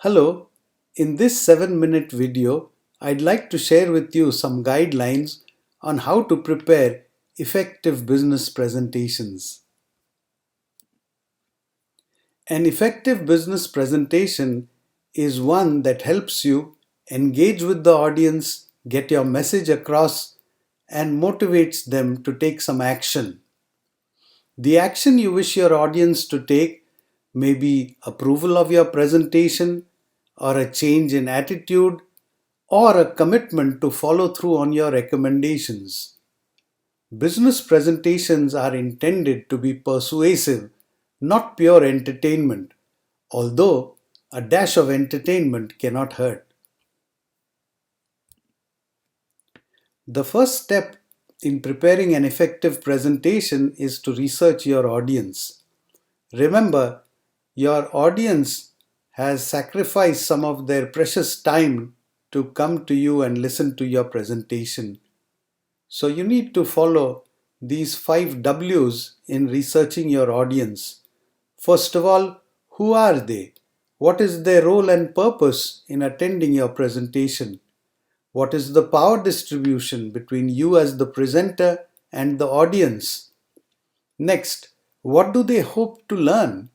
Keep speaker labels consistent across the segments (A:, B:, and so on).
A: Hello, in this 7-minute video, I'd like to share with you some guidelines on how to prepare effective business presentations. An effective business presentation is one that helps you engage with the audience, get your message across, and motivates them to take some action. The action you wish your audience to take may be approval of your presentation, or a change in attitude, or a commitment to follow through on your recommendations. Business presentations are intended to be persuasive, not pure entertainment, although a dash of entertainment cannot hurt. The first step in preparing an effective presentation is to research your audience. Remember, your audience has sacrificed some of their precious time to come to you and listen to your presentation. So you need to follow these 5 W's in researching your audience. First of all, who are they? What is their role and purpose in attending your presentation? What is the power distribution between you as the presenter and the audience? Next, what do they hope to learn?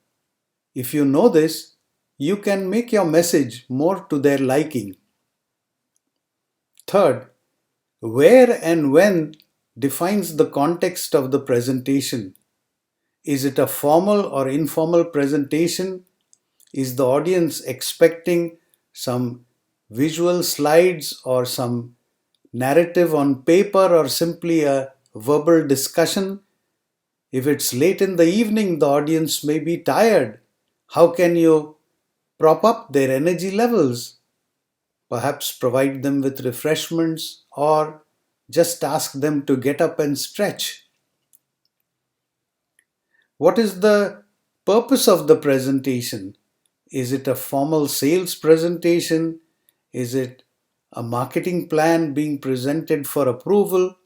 A: If you know this, you can make your message more to their liking. Third, where and when defines the context of the presentation. Is it a formal or informal presentation? Is the audience expecting some visual slides or some narrative on paper or simply a verbal discussion? If it's late in the evening, the audience may be tired. How can you prop up their energy levels? Perhaps provide them with refreshments or just ask them to get up and stretch. What is the purpose of the presentation? Is it a formal sales presentation? Is it a marketing plan being presented for approval?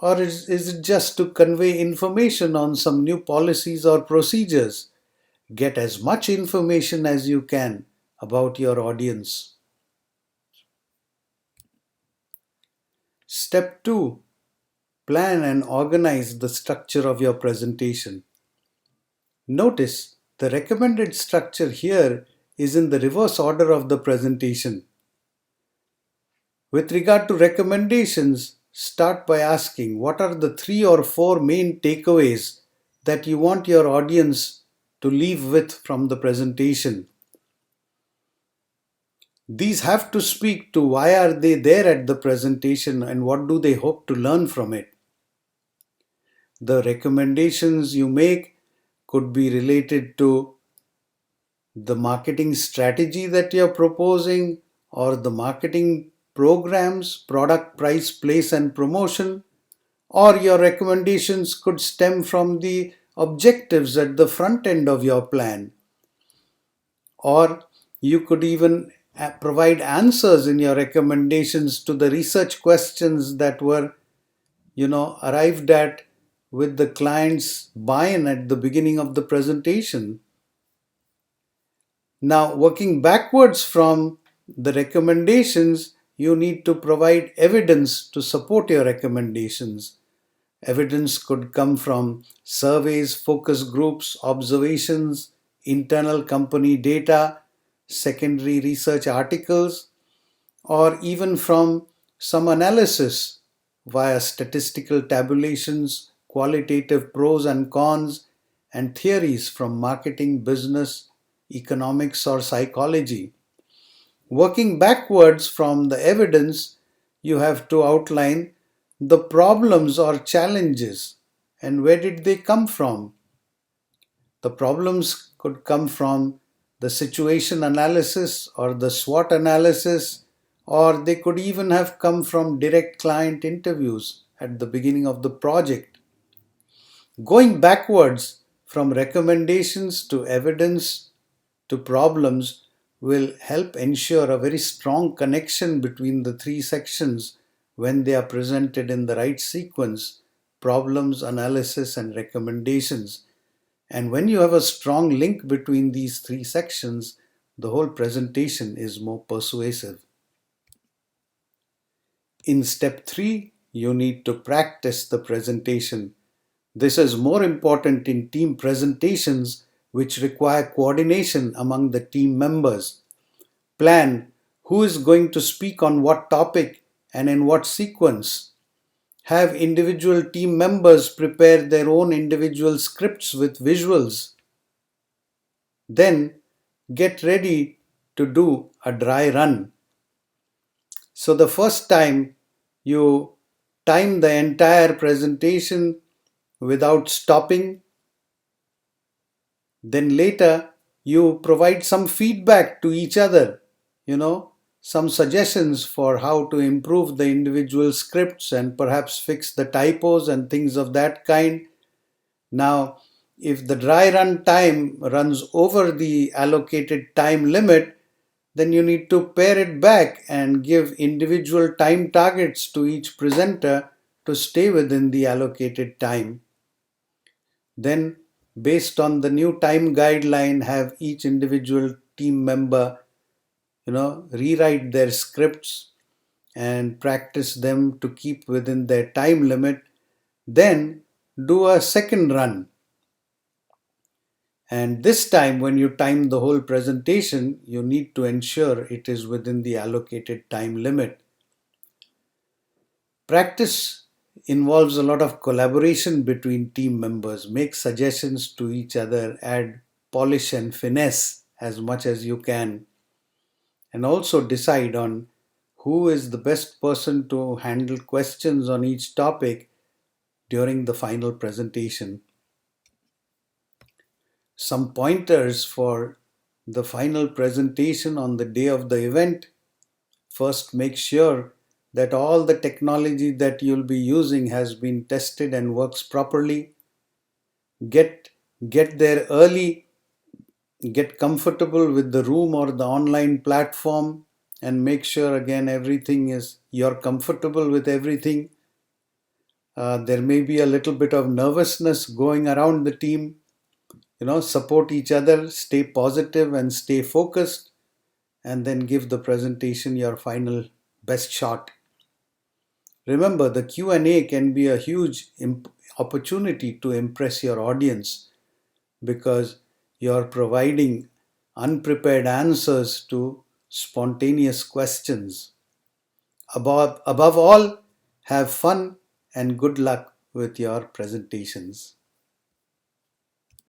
A: Or is it just to convey information on some new policies or procedures? Get as much information as you can about your audience. Step 2. Plan and organize the structure of your presentation. Notice the recommended structure here is in the reverse order of the presentation. With regard to recommendations, start by asking what are the 3 or 4 main takeaways that you want your audience to leave with from the presentation. These have to speak to why are they there at the presentation and what do they hope to learn from it. The recommendations you make could be related to the marketing strategy that you're proposing or the marketing programs, product, price, place, and promotion, or your recommendations could stem from the objectives at the front end of your plan. Or you could even provide answers in your recommendations to the research questions that were arrived at with the client's buy-in at the beginning of the presentation. Now, working backwards from the recommendations, you need to provide evidence to support your recommendations. Evidence could come from surveys, focus groups, observations, internal company data, secondary research articles, or even from some analysis via statistical tabulations, qualitative pros and cons, and theories from marketing, business, economics, or psychology. Working backwards from the evidence, you have to outline the problems or challenges and where did they come from. The problems could come from the situation analysis or the SWOT analysis, or they could even have come from direct client interviews at the beginning of the project. Going backwards from recommendations to evidence to problems will help ensure a very strong connection between the 3 sections when they are presented in the right sequence: problems, analysis, and recommendations. And when you have a strong link between these 3 sections, the whole presentation is more persuasive. In step 3, you need to practice the presentation. This is more important in team presentations which require coordination among the team members. Plan who is going to speak on what topic and in what sequence. Have individual team members prepare their own individual scripts with visuals. Then get ready to do a dry run. So the first time you time the entire presentation without stopping. Then later you provide some feedback to each other, some suggestions for how to improve the individual scripts and perhaps fix the typos and things of that kind. Now, if the dry run time runs over the allocated time limit, then you need to pare it back and give individual time targets to each presenter to stay within the allocated time. Then, based on the new time guideline, have each individual team member, rewrite their scripts and practice them to keep within their time limit. Then do a second run. And this time, when you time the whole presentation, you need to ensure it is within the allocated time limit. Practice involves a lot of collaboration between team members. Make suggestions to each other, add polish and finesse as much as you can, and also decide on who is the best person to handle questions on each topic during the final presentation. Some pointers for the final presentation on the day of the event. First, make sure that all the technology that you'll be using has been tested and works properly. Get there early, get comfortable with the room or the online platform, and make sure again you're comfortable with everything. There may be a little bit of nervousness going around the team. Support each other, stay positive and stay focused, and then give the presentation your final best shot. Remember, the Q&A can be a huge opportunity to impress your audience because you're providing unprepared answers to spontaneous questions. Above all, have fun and good luck with your presentations.